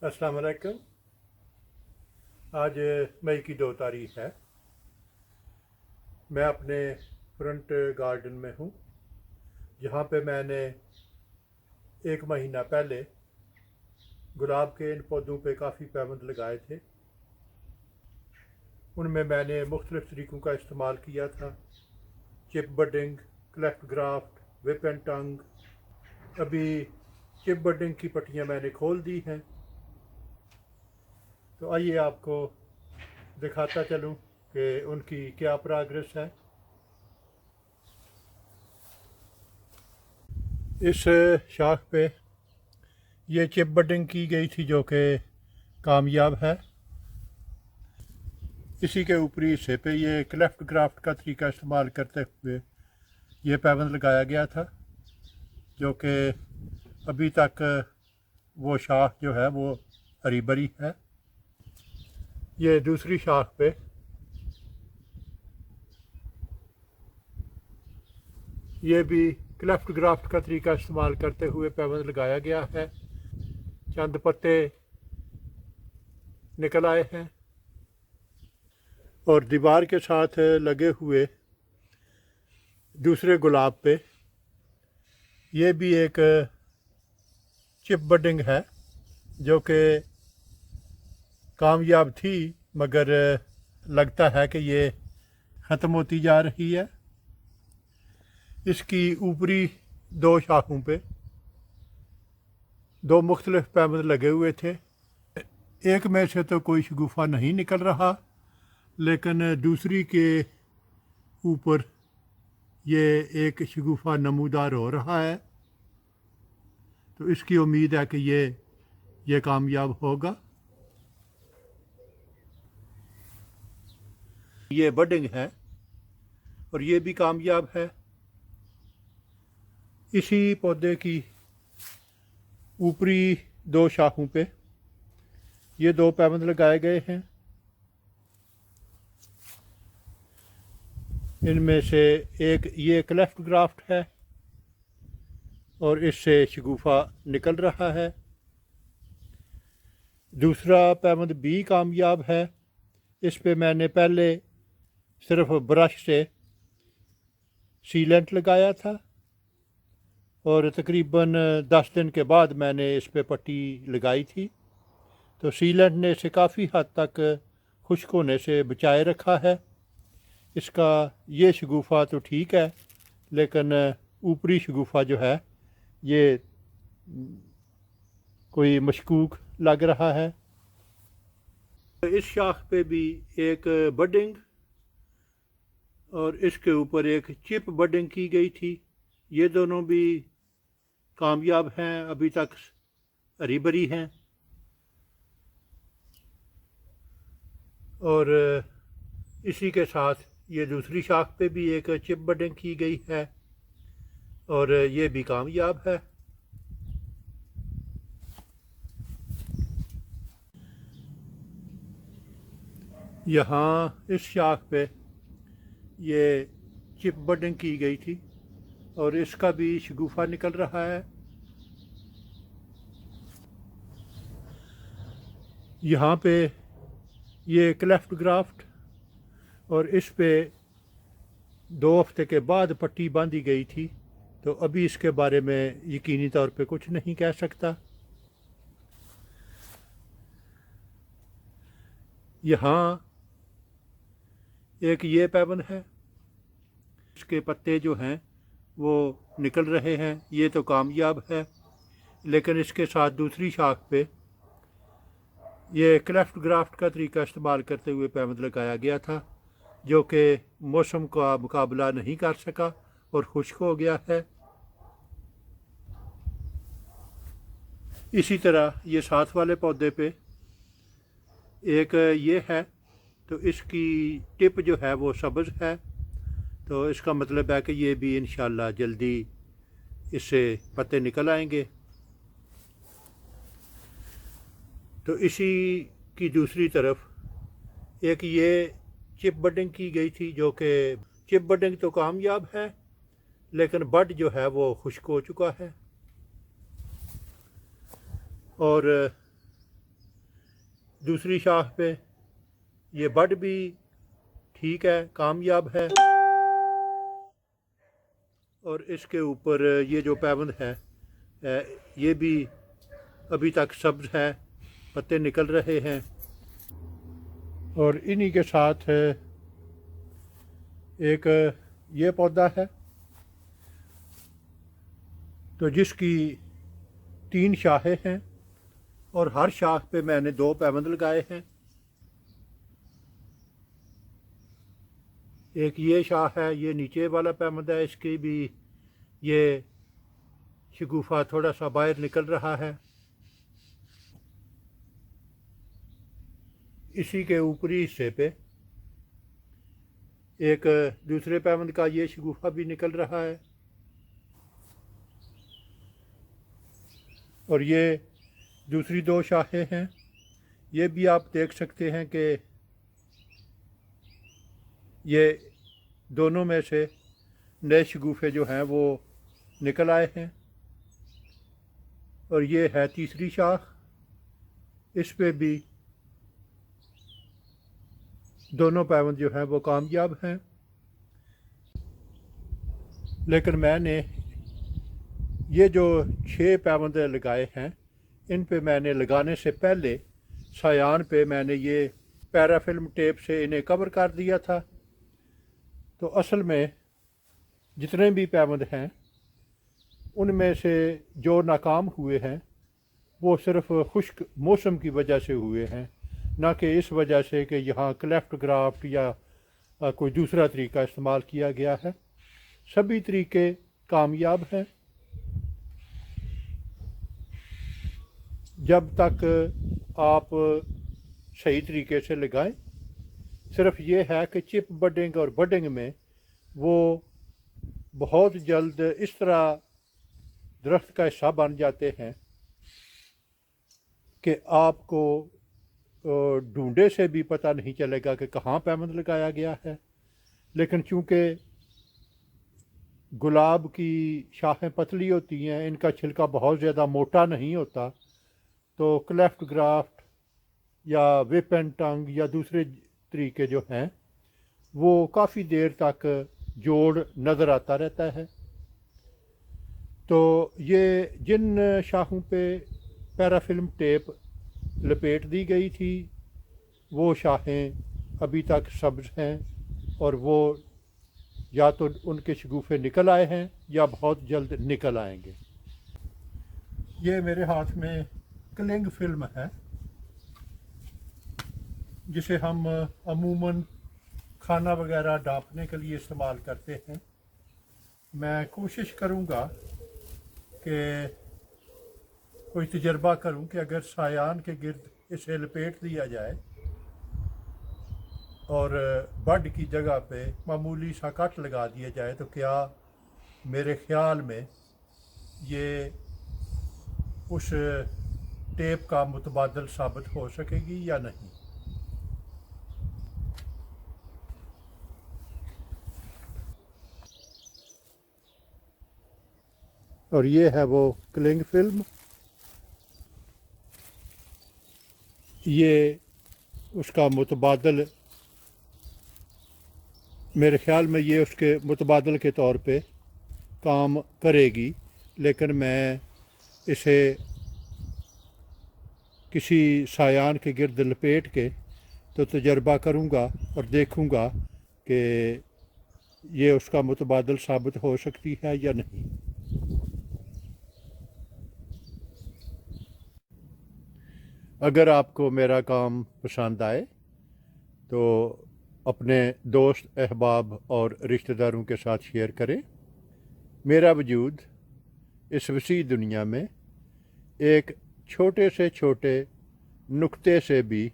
अस्सलाम वालेकुम। आज मई की 2 तारीख है। मैं अपने फ्रंट गार्डन में हूँ, जहाँ पे मैंने 1 महीना पहले गुलाब के इन पौधों पे काफ़ी पैबंद लगाए थे। उनमें मैंने मुख्तलिफ़ तरीक़ों का इस्तेमाल किया था: chip budding, cleft graft, whip and tongue. अभी चिप बडिंग की पट्टियाँ मैंने खोल दी हैं, तो आइए आपको दिखाता चलूँ कि उनकी क्या प्रोग्रेस है। इस शाख पे ये चिप बडिंग की गई थी जो कि कामयाब है। इसी के ऊपरी हिस्से पे ये क्लेफ्ट ग्राफ्ट का तरीका इस्तेमाल करते हुए ये पैबंद लगाया गया था, जो कि अभी तक वो शाख जो है वो हरी भरी है। ये दूसरी शाख पे ये भी क्लेफ्ट ग्राफ्ट का तरीका इस्तेमाल करते हुए पैबंद लगाया गया है। चंद पत्ते निकल आए हैं और दीवार के साथ लगे हुए दूसरे गुलाब पे ये भी एक चिप बडिंग है जो कि कामयाब थी, मगर लगता है कि ये ख़त्म होती जा रही है। इसकी ऊपरी 2 शाखों पे 2 मुख्तलिफ पैबंद लगे हुए थे। एक में से तो कोई शगुफ़ा नहीं निकल रहा, लेकिन दूसरी के ऊपर ये एक शगुफ़ा नमूदार हो रहा है, तो इसकी उम्मीद है कि ये कामयाब होगा। ये बडिंग है और ये भी कामयाब है। इसी पौधे की ऊपरी 2 शाखों पे ये 2 पैबंद लगाए गए हैं। इनमें से एक ये क्लेफ्ट ग्राफ्ट है और इससे शगुफ़ा निकल रहा है। दूसरा पैबंद भी कामयाब है। इस पे मैंने पहले सिर्फ ब्रश से सीलेंट लगाया था और तकरीबन 10 दिन के बाद मैंने इस पे पट्टी लगाई थी, तो सीलेंट ने इसे काफ़ी हद तक खुश्क होने से बचाए रखा है। इसका ये शगुफ़ा तो ठीक है, लेकिन ऊपरी शगुफ़ा जो है ये कोई मशकूक लग रहा है। इस शाख पे भी एक बडिंग और इसके ऊपर एक चिप बडिंग की गई थी। ये दोनों भी कामयाब हैं, अभी तक हरी भरी हैं। और इसी के साथ ये दूसरी शाख पे भी एक चिप बडिंग की गई है और ये भी कामयाब है। यहाँ इस शाख पे ये चिप बडिंग की गई थी और इसका भी शगुफ़ा निकल रहा है। यहाँ पे ये क्लेफ्ट ग्राफ्ट और इस पे 2 हफ्ते के बाद पट्टी बांधी गई थी, तो अभी इसके बारे में यकीनी तौर पे कुछ नहीं कह सकता। यहाँ एक ये पैबंद है, इसके पत्ते जो हैं वो निकल रहे हैं, ये तो कामयाब है। लेकिन इसके साथ दूसरी शाख पे ये क्लेफ्ट ग्राफ्ट का तरीका इस्तेमाल करते हुए पैबंद लगाया गया था, जो कि मौसम का मुकाबला नहीं कर सका और खुश्क हो गया है। इसी तरह ये साथ वाले पौधे पे एक ये है, तो इसकी टिप जो है वो सब्ज़ है, तो इसका मतलब है कि ये भी इंशाल्लाह जल्दी इससे पत्ते निकल आएंगे। तो इसी की दूसरी तरफ एक ये चिप बडिंग की गई थी, जो कि चिप बडिंग तो कामयाब है, लेकिन बड जो है वो खुश्क हो चुका है। और दूसरी शाख पे ये बड भी ठीक है, कामयाब है। और इसके ऊपर ये जो पैबंद है ये भी अभी तक सब्ज है, पत्ते निकल रहे हैं। और इन्हीं के साथ एक ये पौधा है तो जिसकी 3 शाखें हैं और हर शाख पे मैंने 2 पैबंद लगाए हैं। एक ये शाख है, ये नीचे वाला पैबंद है, इसकी भी ये शगुफा थोड़ा सा बाहर निकल रहा है। इसी के ऊपरी हिस्से पे एक दूसरे पैबंद का ये शगुफा भी निकल रहा है। और ये दूसरी 2 शाखें हैं, ये भी आप देख सकते हैं कि ये दोनों में से नए शगुफे जो हैं वो निकल आए हैं। और ये है तीसरी शाख, इस पे भी दोनों पैबंद जो हैं वो कामयाब हैं। लेकिन मैंने ये जो 6 पैबंद लगाए हैं, इन पे मैंने लगाने से पहले सायान पे मैंने ये पैराफिल्म टेप से इन्हें कवर कर दिया था। तो असल में जितने भी पैबंद हैं उनमें से जो नाकाम हुए हैं वो सिर्फ़ खुश्क मौसम की वजह से हुए हैं, ना कि इस वजह से कि यहाँ क्लेफ्ट ग्राफ्ट या कोई दूसरा तरीका इस्तेमाल किया गया है। सभी तरीके कामयाब हैं। जब तक आप सही तरीके से लगाएं, सिर्फ ये है कि चिप बडिंग और बडिंग में वो बहुत जल्द इस तरह दरख्त का हिस्सा बन जाते हैं कि आपको ढूंढे से भी पता नहीं चलेगा कि कहाँ पैबंद लगाया गया है। लेकिन चूँकि गुलाब की शाखें पतली होती हैं, इनका छिलका बहुत ज़्यादा मोटा नहीं होता, तो क्लेफ्ट ग्राफ्ट या विप एंड टंग या दूसरे तरीके जो हैं वो काफ़ी देर तक जोड़ नज़र आता रहता है। तो ये जिन शाखों पे पैराफिल्म टेप लपेट दी गई थी वो शाखें अभी तक सब्ज हैं और वो या तो उनके शगुफे निकल आए हैं या बहुत जल्द निकल आएंगे। ये मेरे हाथ में क्लिंग फिल्म है जिसे हम अमूमन खाना वगैरह ढाँपने के लिए इस्तेमाल करते हैं। मैं कोशिश करूँगा कि कोई तजर्बा करूं कि अगर सायान के गिर्द इसे लपेट दिया जाए और बड की जगह पे मामूली सा कट लगा दिया जाए तो क्या मेरे ख्याल में ये उस टेप का मुतबादल साबित हो सकेगी या नहीं। और ये है वो क्लिंग फिल्म, ये उसका मुतबादल, मेरे ख़्याल में ये उसके मुतबादल के तौर पे काम करेगी। लेकिन मैं इसे किसी सायान के गिर्द लपेट के तो तजर्बा करूँगा और देखूँगा कि ये उसका मुतबादल साबित हो सकती है या नहीं। अगर आपको मेरा काम पसंद आए तो अपने दोस्त अहबाब और रिश्तेदारों के साथ शेयर करें। मेरा वजूद इस वसी दुनिया में एक छोटे से छोटे नुक्ते से भी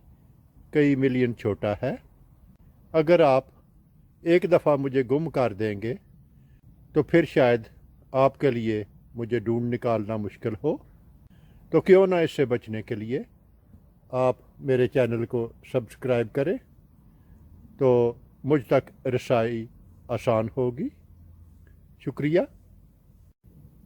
कई मिलियन छोटा है। अगर आप एक दफ़ा मुझे गुम कर देंगे तो फिर शायद आपके लिए मुझे ढूंढ निकालना मुश्किल हो। तो क्यों ना इससे बचने के लिए आप मेरे चैनल को सब्सक्राइब करें तो मुझ तक रसाई आसान होगी। शुक्रिया।